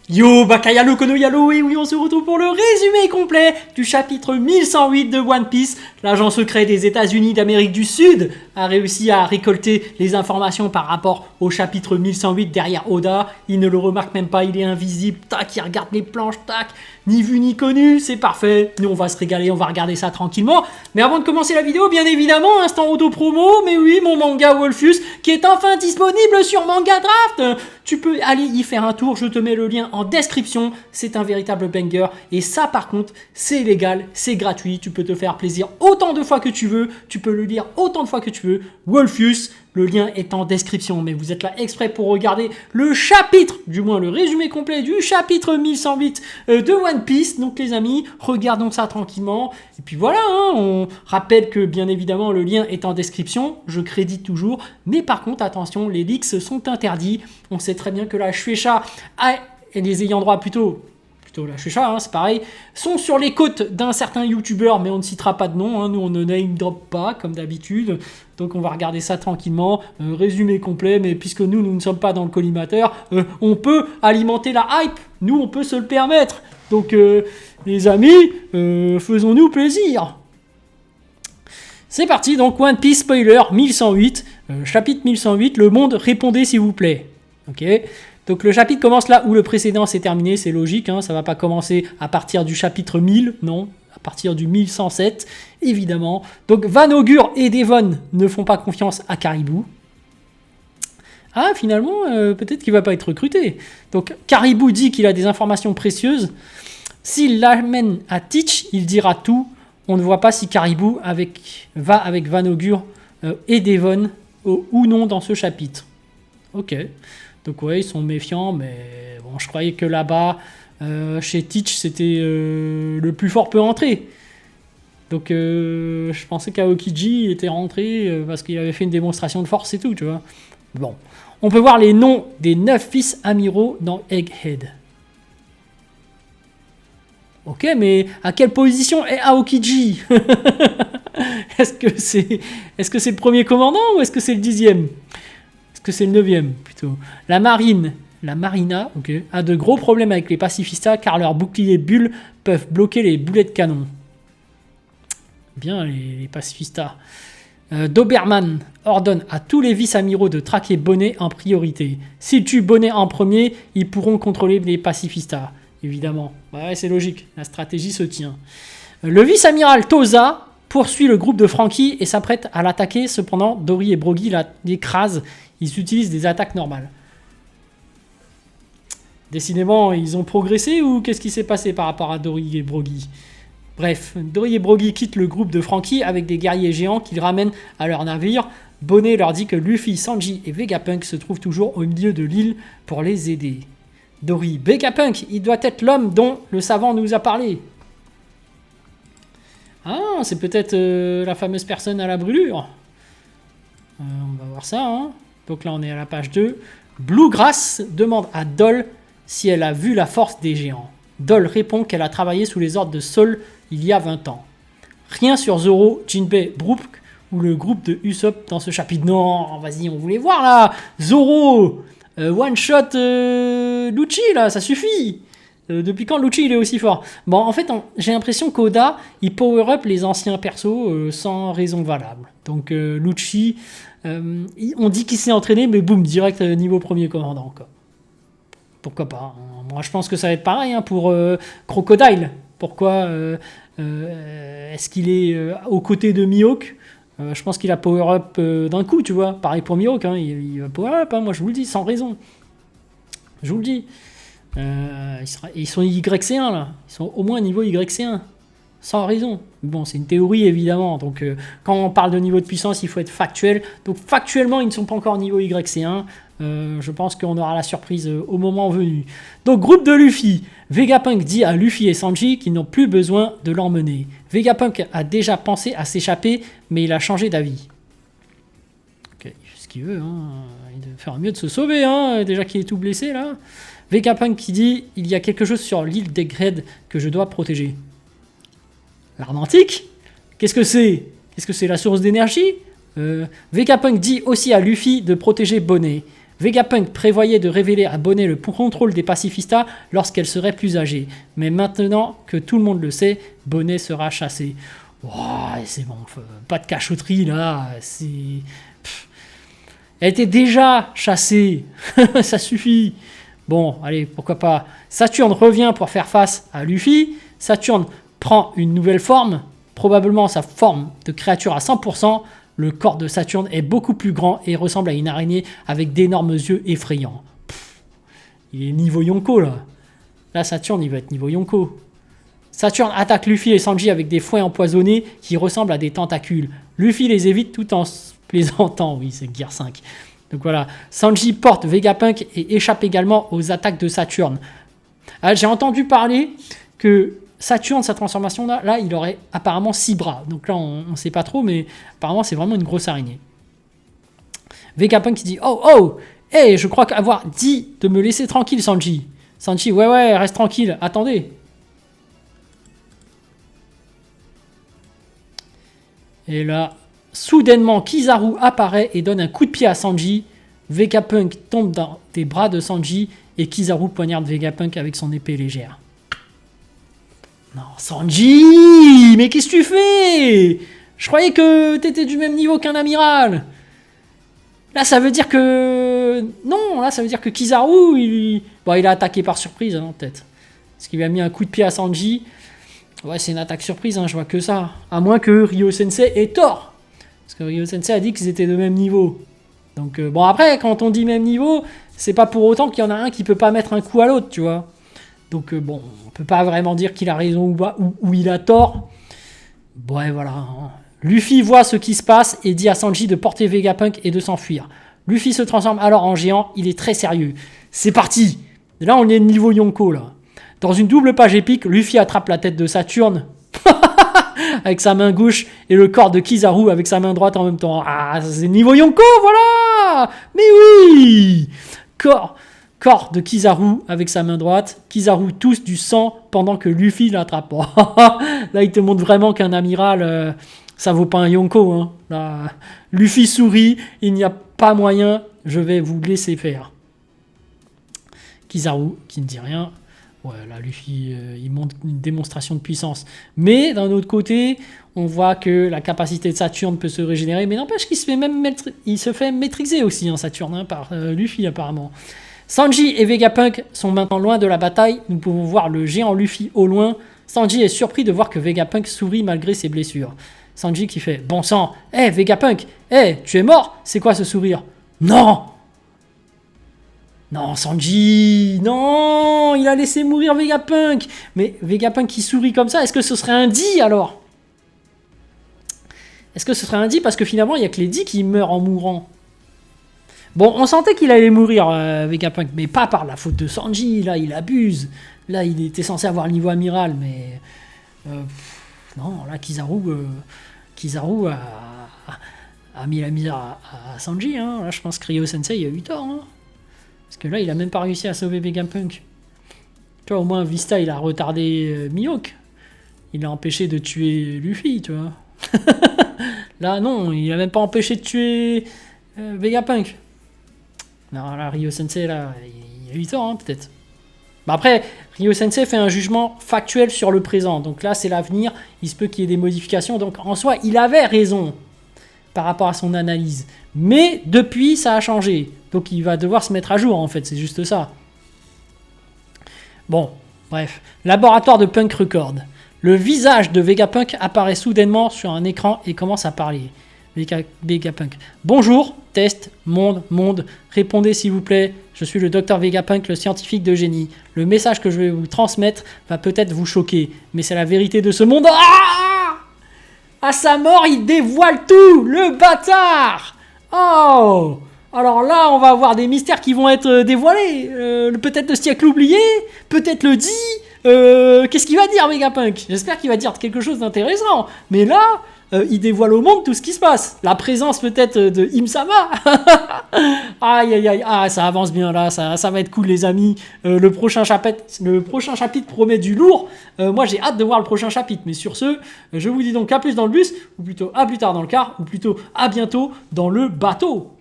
Yo, Bakayalo Kono Yalo, et oui, on se retrouve pour le résumé complet du chapitre 1108 de One Piece. L'agent secret des États-Unis d'Amérique du Sud a réussi à récolter les informations par rapport au chapitre 1108 derrière Oda. Il ne le remarque même pas, il est invisible. Tac, il regarde les planches, tac. Ni vu ni connu, c'est parfait. Nous, on va se régaler, on va regarder ça tranquillement. Mais avant de commencer la vidéo, bien évidemment, instant auto-promo, mais oui, mon manga Wolfus, qui est enfin disponible sur Manga Draft. Tu peux aller y faire un tour, je te mets le lien en description. C'est un véritable banger. Et ça, par contre, c'est légal, c'est gratuit. Tu peux te faire plaisir autant de fois que tu veux. Tu peux le lire autant de fois que tu veux. Wolfus, le lien est en description. Mais vous êtes là exprès pour regarder le chapitre, du moins le résumé complet du chapitre 1108 de One Piece. Donc les amis, regardons ça tranquillement. Et puis voilà, hein, on rappelle que bien évidemment le lien est en description. Je crédite toujours. Mais par contre, attention, les leaks sont interdits. On sait très bien que la Shueisha et les ayants droit plutôt la Shueisha, hein, c'est pareil, sont sur les côtes d'un certain youtubeur, mais on ne citera pas de nom, hein, nous on ne name drop pas comme d'habitude, donc on va regarder ça tranquillement, résumé complet, mais puisque nous ne sommes pas dans le collimateur, on peut alimenter la hype, nous on peut se le permettre, donc les amis, faisons-nous plaisir. C'est parti, donc One Piece spoiler 1108, chapitre 1108, le monde, répondez s'il vous plaît. Ok, donc le chapitre commence là où le précédent s'est terminé, c'est logique, hein, ça va pas commencer à partir du chapitre 1000, non, à partir du 1107, évidemment. Donc Van Augur et Devon ne font pas confiance à Caribou. Ah, finalement, peut-être qu'il va pas être recruté. Donc Caribou dit qu'il a des informations précieuses. S'il l'amène à Teach, il dira tout. On ne voit pas si Caribou va avec Van Augur et Devon ou non dans ce chapitre. Ok. Donc ouais, ils sont méfiants, mais bon, je croyais que là-bas, chez Teach, c'était le plus fort peut entrer. Donc je pensais qu'Aokiji était rentré parce qu'il avait fait une démonstration de force et tout, tu vois. Bon, on peut voir les noms des 9 fils amiraux dans Egghead. Ok, mais à quelle position est Aokiji? Est-ce que c'est le premier commandant ou est-ce que c'est le 10e? Que c'est le 9e plutôt. La marina, okay, a de gros problèmes avec les pacifistas car leurs boucliers bulles peuvent bloquer les boulets de canon. Bien, les pacifistas. Doberman ordonne à tous les vice-amiraux de traquer Bonnet en priorité. S'ils tuent Bonnet en premier, ils pourront contrôler les pacifistas. Évidemment. Ouais, c'est logique. La stratégie se tient. Le vice-amiral Toza poursuit le groupe de Franky et s'apprête à l'attaquer. Cependant, Dory et Brogy l'écrasent. Ils utilisent des attaques normales. Décidément, ils ont progressé ou qu'est-ce qui s'est passé par rapport à Dory et Brogy? Bref, Dory et Brogy quittent le groupe de Franky avec des guerriers géants qu'ils ramènent à leur navire. Bonnet leur dit que Luffy, Sanji et Vegapunk se trouvent toujours au milieu de l'île pour les aider. Dory, Vegapunk, il doit être l'homme dont le savant nous a parlé. Ah, c'est peut-être la fameuse personne à la brûlure. On va voir ça, hein. Donc là, on est à la page 2. Bluegrass demande à Doll si elle a vu la force des géants. Doll répond qu'elle a travaillé sous les ordres de Sol il y a 20 ans. Rien sur Zoro, Jinbei, Brook ou le groupe de Usopp dans ce chapitre. Non, vas-y, on voulait voir là. Zoro, one shot Lucci là, ça suffit. Depuis quand Lucci il est aussi fort? Bon, en fait, j'ai l'impression qu'Oda il power up les anciens persos sans raison valable. Donc Lucci, on dit qu'il s'est entraîné, mais boum, direct niveau premier commandant, quoi. Pourquoi pas, hein. Moi, je pense que ça va être pareil, hein, pour Crocodile. Pourquoi est-ce qu'il est aux côtés de Mihawk? Je pense qu'il a power up d'un coup, tu vois. Pareil pour Mihawk, hein, il va power up, hein, moi je vous le dis, sans raison. Je vous le dis. Ils sont YC1 là, ils sont au moins niveau YC1, sans raison. Bon, c'est une théorie évidemment, donc quand on parle de niveau de puissance, il faut être factuel. Donc factuellement, ils ne sont pas encore niveau YC1. Je pense qu'on aura la surprise au moment venu. Donc groupe de Luffy, Vegapunk dit à Luffy et Sanji qu'ils n'ont plus besoin de l'emmener. Vegapunk a déjà pensé à s'échapper, mais il a changé d'avis. Ok, il fait ce qu'il veut, hein. Il devait faire mieux de se sauver, hein, déjà qu'il est tout blessé là. Vegapunk qui dit « Il y a quelque chose sur l'île d'Egghead que je dois protéger. » L'arme antique? Qu'est-ce que c'est? Est-ce que c'est la source d'énergie? Vegapunk dit aussi à Luffy de protéger Bonnet. Vegapunk prévoyait de révéler à Bonnet le contrôle des pacifistas lorsqu'elle serait plus âgée. Mais maintenant que tout le monde le sait, Bonnet sera chassé. Oh, c'est bon, pas de cachotterie là. Elle était déjà chassée. Ça suffit. Bon, allez, pourquoi pas. Saturne revient pour faire face à Luffy. Saturne prend une nouvelle forme, probablement sa forme de créature à 100%. Le corps de Saturne est beaucoup plus grand et ressemble à une araignée avec d'énormes yeux effrayants. Il est niveau Yonko là. Là, Saturne, il va être niveau Yonko. Saturne attaque Luffy et Sanji avec des fouets empoisonnés qui ressemblent à des tentacules. Luffy les évite tout en plaisantant. Oui, c'est Gear 5. Donc voilà. Sanji porte Vegapunk et échappe également aux attaques de Saturne. J'ai entendu parler que Saturne, sa transformation, là, il aurait apparemment 6 bras. Donc là, on ne sait pas trop, mais apparemment, c'est vraiment une grosse araignée. Vegapunk qui dit « Oh, oh, hey, je crois qu'avoir dit de me laisser tranquille, Sanji. » Sanji, ouais, reste tranquille, attendez. Et là, soudainement, Kizaru apparaît et donne un coup de pied à Sanji. Vegapunk tombe dans les bras de Sanji et Kizaru poignarde Vegapunk avec son épée légère. Non, Sanji, mais qu'est-ce que tu fais? Je croyais que t'étais du même niveau qu'un amiral. Là, ça veut dire que... Non, là, ça veut dire que Kizaru, il a attaqué par surprise, hein, peut-être. Parce qu'il lui a mis un coup de pied à Sanji. Ouais, c'est une attaque surprise, hein, je vois que ça. À moins que Ryo Sensei ait tort. Parce que Ryo Sensei a dit qu'ils étaient de même niveau. Donc, bon, après, quand on dit même niveau, c'est pas pour autant qu'il y en a un qui peut pas mettre un coup à l'autre, tu vois. Donc, bon, on peut pas vraiment dire qu'il a raison ou il a tort. Bon, et voilà. Hein. Luffy voit ce qui se passe et dit à Sanji de porter Vegapunk et de s'enfuir. Luffy se transforme alors en géant, il est très sérieux. C'est parti. Là, on est niveau Yonko, là. Dans une double page épique, Luffy attrape la tête de Saturne avec sa main gauche et le corps de Kizaru avec sa main droite en même temps. Ah, c'est niveau Yonko, voilà. Mais oui. Corps de Kizaru avec sa main droite. Kizaru tousse du sang pendant que Luffy l'attrape. Là, il te montre vraiment qu'un amiral, ça vaut pas un Yonko. Hein. Là, Luffy sourit. Il n'y a pas moyen. Je vais vous laisser faire. Kizaru, qui ne dit rien. Ouais, là, Luffy, il montre une démonstration de puissance. Mais, d'un autre côté, on voit que la capacité de Saturne peut se régénérer. Mais n'empêche qu'il se fait maîtriser aussi, hein, Saturne, hein, par Luffy, apparemment. Sanji et Vegapunk sont maintenant loin de la bataille. Nous pouvons voir le géant Luffy au loin. Sanji est surpris de voir que Vegapunk sourit malgré ses blessures. Sanji qui fait « Bon sang, hé Vegapunk, tu es mort? C'est quoi ce sourire ?»« Non !» Non, Sanji, non, il a laissé mourir Vegapunk. Mais Vegapunk qui sourit comme ça, est-ce que ce serait un D alors? Est-ce que ce serait un D parce que finalement, il n'y a que les D qui meurent en mourant. Bon, on sentait qu'il allait mourir, Vegapunk, mais pas par la faute de Sanji, là, il abuse. Là, il était censé avoir le niveau amiral, mais... non, là, Kizaru a mis la misère à Sanji, hein. Là, je pense que Ryo Sensei, il a eu tort, hein. Parce que là, il a même pas réussi à sauver Vegapunk. Tu vois, au moins, Vista, il a retardé Mihawk. Il a empêché de tuer Luffy, tu vois. Là, non, il a même pas empêché de tuer Vegapunk. Non, là, Ryo Sensei, là, il a eu tort, hein, peut-être. Bah après, Ryo Sensei fait un jugement factuel sur le présent. Donc là, c'est l'avenir. Il se peut qu'il y ait des modifications. Donc, en soi, il avait raison par rapport à son analyse. Mais, depuis, ça a changé. Donc il va devoir se mettre à jour, en fait, c'est juste ça. Bon, bref. Laboratoire de Punk Record. Le visage de Vegapunk apparaît soudainement sur un écran et commence à parler. Vegapunk. Bonjour, test, monde. Répondez s'il vous plaît. Je suis le docteur Vegapunk, le scientifique de génie. Le message que je vais vous transmettre va peut-être vous choquer, mais c'est la vérité de ce monde. Ah! À sa mort, il dévoile tout, le bâtard. Oh! Alors là, on va avoir des mystères qui vont être dévoilés. Peut-être le siècle oublié, peut-être le dit. Qu'est-ce qu'il va dire, Vegapunk? J'espère qu'il va dire quelque chose d'intéressant. Mais là, il dévoile au monde tout ce qui se passe. La présence peut-être de Im-sama. Aïe, ah, ça avance bien là, ça va être cool les amis. Le prochain chapitre promet du lourd. Moi j'ai hâte de voir le prochain chapitre. Mais sur ce, je vous dis donc à plus dans le bus, ou plutôt à plus tard dans le car, ou plutôt à bientôt dans le bateau.